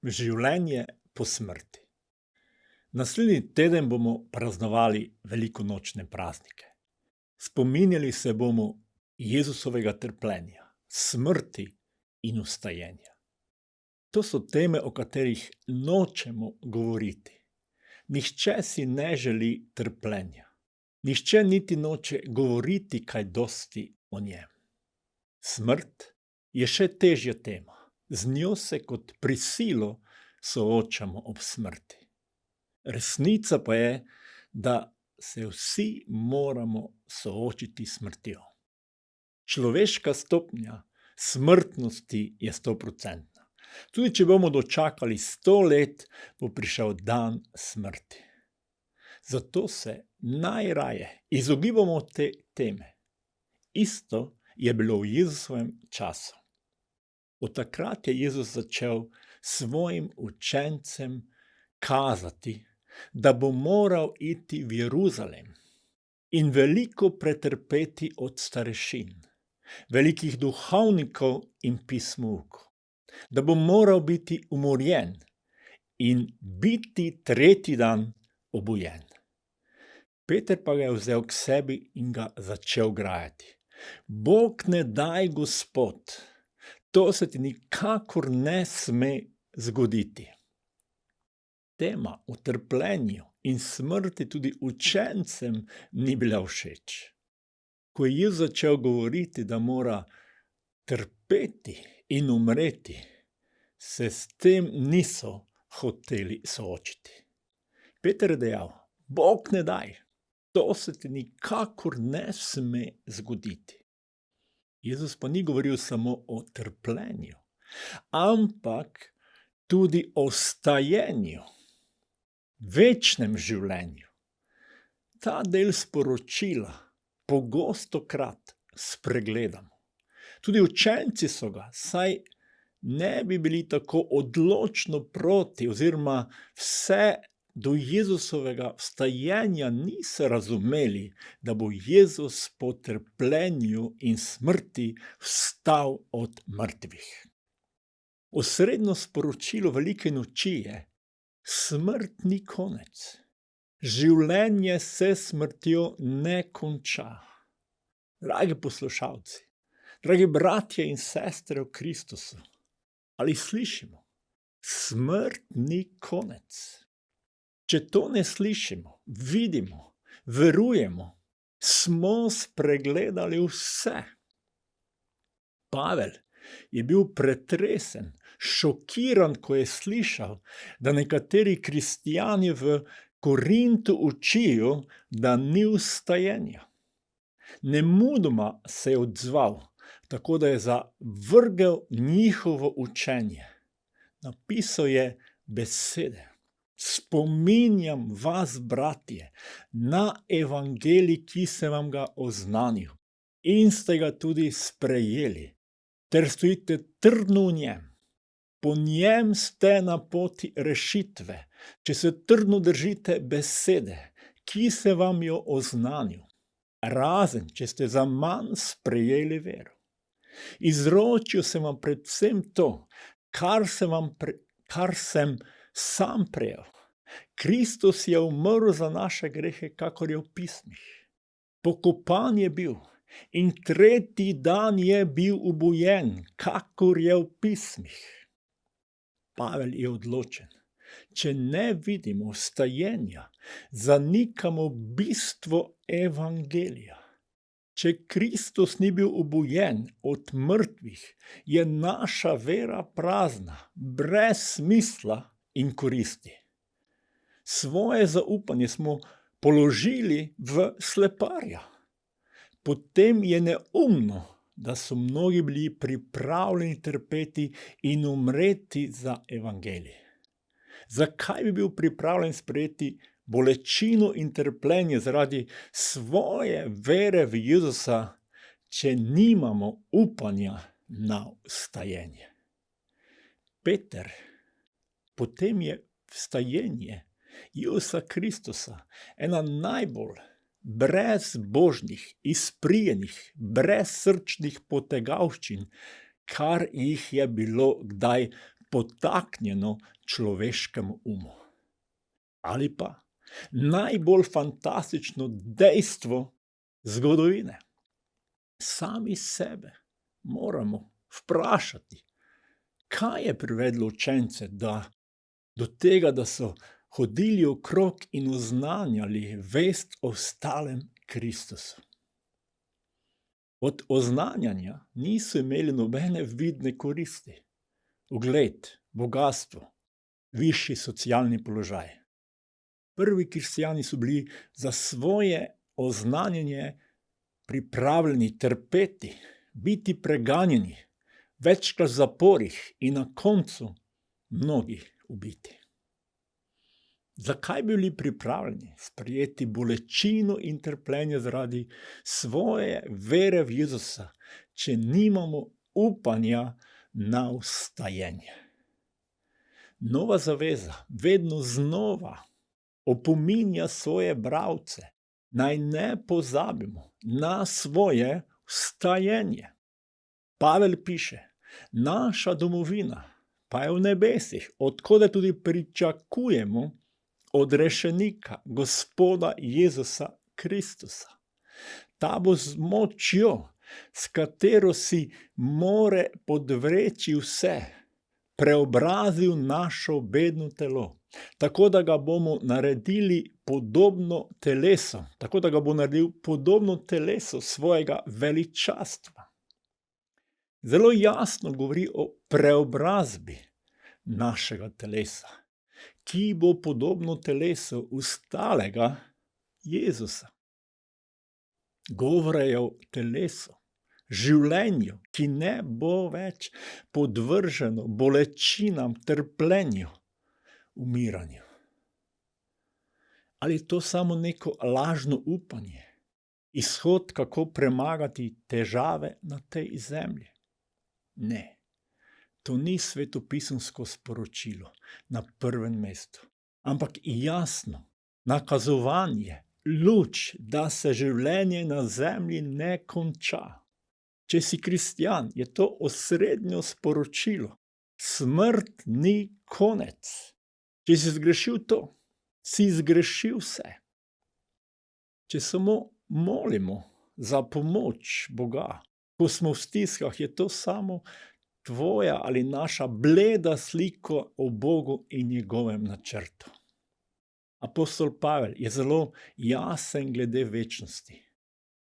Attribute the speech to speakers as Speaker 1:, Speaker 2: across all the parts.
Speaker 1: Življenje po smrti. Naslednji teden bomo praznovali velikonočne praznike. Spominjali se bomo Jezusovega trpljenja, smrti in vstajenja. To so teme, o katerih nočemo govoriti. Nihče si ne želi trpljenja. Nihče niti noče govoriti kaj dosti o njem. Smrt je še težja tema. Z njo se kot prisilo soočamo ob smrti. Resnica pa je, da se vsi moramo soočiti s smrtjo. Človeška stopnja smrtnosti je 100%. Tudi če bomo dočakali 100 let, bo prišel dan smrti. Zato se najraje izogibamo te teme. Isto je bilo v Jezusovem času. Od takrat je Jezus začel svojim učencem kazati, da bo moral iti v Jeruzalem in veliko pretrpeti od starešin, velikih duhovnikov in pismoukov, da bo moral biti umorjen in biti tretji dan obujen. Peter pa ga je vzel k sebi in ga začel grajati. Bog ne daj, Gospod, to se ti nikakor ne sme zgoditi. Tema o trpljenju in smrti tudi učencem ni bila všeč. Ko je Jezus začel govoriti, da mora trpeti in umreti, se s tem niso hoteli soočiti. Peter je dejal, Bog ne daj, to se ti nikakor ne sme zgoditi. Jezus pa ni govoril samo o trpljenju, ampak tudi o vstajenju, večnem življenju. Ta del sporočila pogostokrat spregledamo. Tudi učenci so ga, saj ne bi bili tako odločno proti oziroma vse do Jezusovega vstajenja niso razumeli, da bo Jezus po trpljenju in smrti vstal od mrtvih. Osrednjo sporočilo velike noči je, smrt ni konec. Življenje se smrtjo ne konča. Dragi poslušalci, dragi bratje in sestre v Kristusu, ali slišimo? Smrt ni konec. Če to ne slišimo, vidimo, verujemo, smo spregledali vse. Pavel je bil pretresen, šokiran, ko je slišal, da nekateri kristjani v Korintu učijo, da ni vstajenja. Nemudoma se je odzval, tako da je zavrgel njihovo učenje. Napisal je besede. Spominjam vas, bratje, na evangelij, ki sem vam ga oznanil in ste ga tudi sprejeli, ter stojite trdno v njem. Po njem ste na poti rešitve, če se trdno držite besede, ki se vam jo oznanil, razen če ste zaman sprejeli vero. Izročil sem vam predvsem to, kar sem sam prejel. Kristus je umrl za naše grehe, kakor je v pismih. Pokopan je bil in tretji dan je bil obujen, kakor je v pismih. Pavel je odločen. Če ne vidimo vstajenja, zanikamo bistvo evangelija. Če Kristus ni bil obujen od mrtvih, je naša vera prazna, brez smisla in koristi. Svoje zaupanje smo položili v sleparja. Potem je neumno, da so mnogi bili pripravljeni trpeti in umreti za evangelij. Zakaj bi bil pripravljen sprejeti bolečino in trpljenje zaradi svoje vere v Jezusa, če nimamo upanja na vstajenje? Peter, potem je vstajenje Jezusa Kristusa ena najbolj brezbožnih, izprijenih, brezsrčnih potegavščin, kar jih je bilo kdaj potaknjeno človeškemu umu. Ali pa najbolj fantastično dejstvo zgodovine. Sami sebe moramo vprašati, kaj je privedlo učence do tega, da so hodili okrog in oznanjali vest o stalem Kristusu. Od oznanjanja niso imeli nobene vidne koristi. Ugled, bogastvo, višji socialni položaj. Prvi kristjani so bili za svoje oznanjanje pripravljeni trpeti, biti preganjeni, večkrat v zaporih in na koncu mnogi ubiti. Zakaj bi bili pripravljeni sprejeti bolečino in trpljenje zaradi svoje vere v Jezusa, če nimamo upanja na vstajenje? Nova zaveza vedno znova opominja svoje bralce, naj ne pozabimo na svoje vstajenje. Pavel piše, naša domovina pa je v nebesih, od koder tudi pričakujemo odrešenika, Gospoda Jezusa Kristusa. Ta bo z močjo, s katero si more podvreči vse, preobrazil našo bedno telo, tako da ga bomo naredili podobno telesu, tako da ga bo naredil podobno telesu svojega veličastva. Zelo jasno govori o preobrazbi našega telesa, ki bo podobno telesu ustalega Jezusa. Govora je o telesu, življenju, ki ne bo več podvrženo bolečinam, trpljenju, umiranju. Ali je to samo neko lažno upanje, izhod, kako premagati težave na tej zemlji? Ne, to ni svetopisemsko sporočilo na prvem mestu, ampak jasno nakazovanje, luč, da se življenje na zemlji ne konča. Če si kristjan, je to osrednjo sporočilo. Smrt ni konec. Če si zgrešil to, si zgrešil vse. Če samo molimo za pomoč Boga, ko smo v stiskah, je to samo tvoja ali naša bleda slika o Bogu in njegovem načrtu. Apostol Pavel je zelo jasen glede večnosti.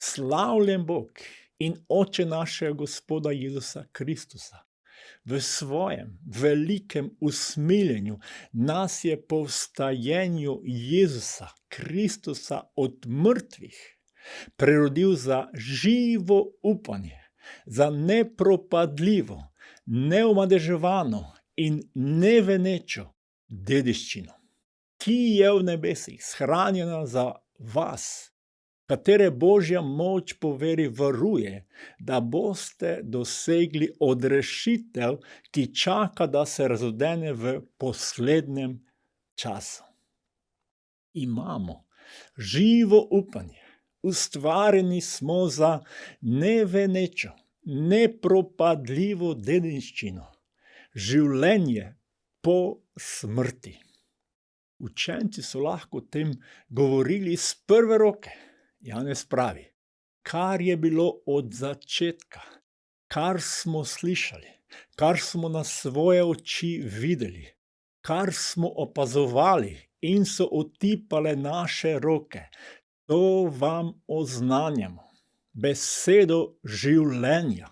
Speaker 1: Slavljen Bog in Oče našega Gospoda Jezusa Kristusa, v svojem velikem usmiljenju nas je po vstajenju Jezusa Kristusa od mrtvih prerodil za živo upanje, za nepropadljivo, neomadeževano in nevenečo dediščino, ki je v nebesih shranjena za vas, katere Božja moč po veri varuje, da boste dosegli odrešitev, ki čaka, da se razodene v poslednjem času. Imamo živo upanje, ustvarjeni smo za nevenečo, nepropadljivo dediščino, življenje po smrti. Učenci so lahko o tem govorili iz prve roke. Janez pravi, kar je bilo od začetka, kar smo slišali, kar smo na svoje oči videli, kar smo opazovali in so otipale naše roke, to vam oznanjamo, besedo življenja.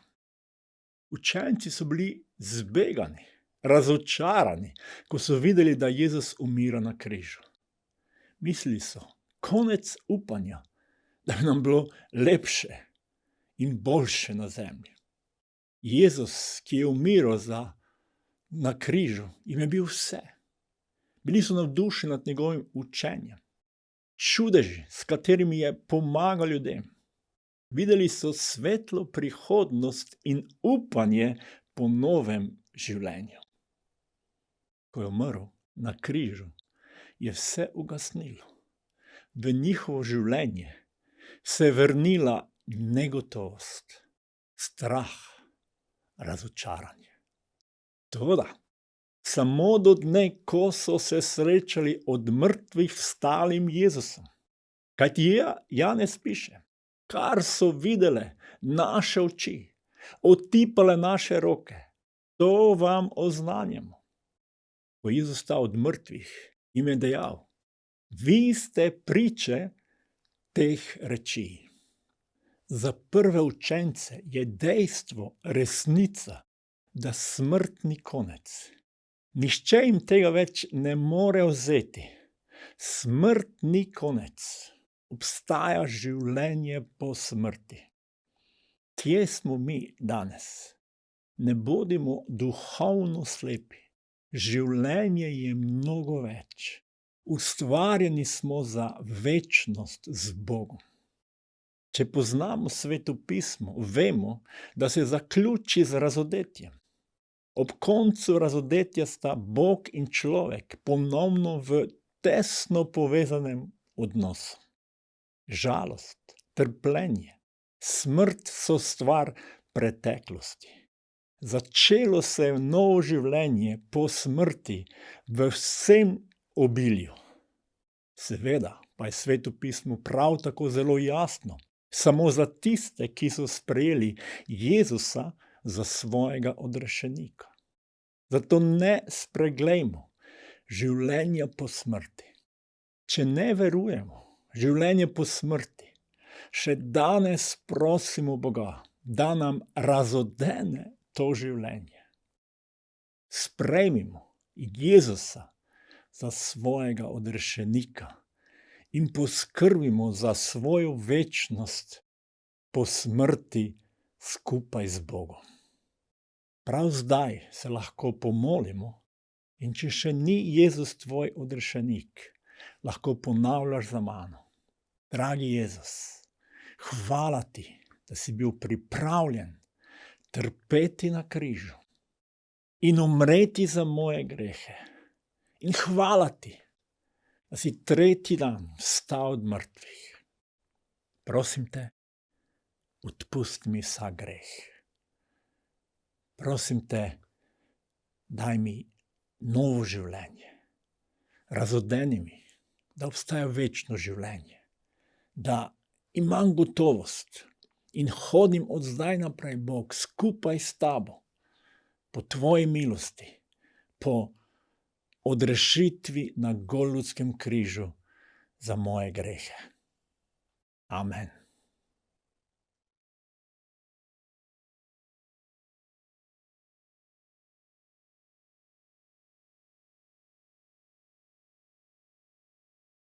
Speaker 1: Učenci so bili zbegani, razočarani, ko so videli, da Jezus umira na križu. Mislili so, konec upanja, da bi nam bilo lepše in boljše na zemlji. Jezus, ki je umiral na križu, jim je bil vse. Bili so navdušeni nad njegovim učenjem, čudeži, s katerimi je pomagal ljudem. Videli so svetlo prihodnost in upanje po novem življenju. Ko je umrl na križu, je vse ugasnilo. V njihovo življenje se je vrnila negotovost, strah, razočaranje. Toda Samo do dne, ko so se srečali od mrtvih vstalim Jezusom. Kajti Janez piše, kar so videle naše oči, otipale naše roke, to vam oznanjamo. Ko je Jezus vstal od mrtvih, jim je dejal, vi ste priče teh reči. Za prve učence je dejstvo, resnica, da smrt ni konec. Nihče jim tega več ne more vzeti. Smrt ni konec. Obstaja življenje po smrti. Kje smo mi danes? Ne bodimo duhovno slepi. Življenje je mnogo več. Ustvarjeni smo za večnost z Bogom. Če poznamo Sveto pismo, vemo, da se zaključi z razodetjem. Ob koncu razodetja sta Bog in človek ponovno v tesno povezanem odnosu. Žalost, trpljenje, smrt so stvar preteklosti. Začelo se je novo življenje po smrti v vsem obilju. Seveda pa je Sveto pismo prav tako zelo jasno, samo za tiste, ki so sprejeli Jezusa za svojega odrešenika. Zato ne spreglejmo življenja po smrti. Če ne verujemo življenje po smrti, še danes prosimo Boga, da nam razodene to življenje. Sprejmimo Jezusa za svojega odrešenika in poskrbimo za svojo večnost po smrti skupaj z Bogom. Prav zdaj se lahko pomolimo in če še ni Jezus tvoj odrešenik, lahko ponavljaš za mano. Dragi Jezus, hvala ti, da si bil pripravljen trpeti na križu in umreti za moje grehe. In hvala ti, da si tretji dan vstal od mrtvih. Prosim te, odpusti mi vsak greh. Prosim te, daj mi novo življenje. Razodeni mi, da obstaja večno življenje, da imam gotovost in hodim od zdaj naprej, Bog, skupaj s tabo, po tvoji milosti, po odrešitvi na Golgotskem križu za moje grehe. Amen.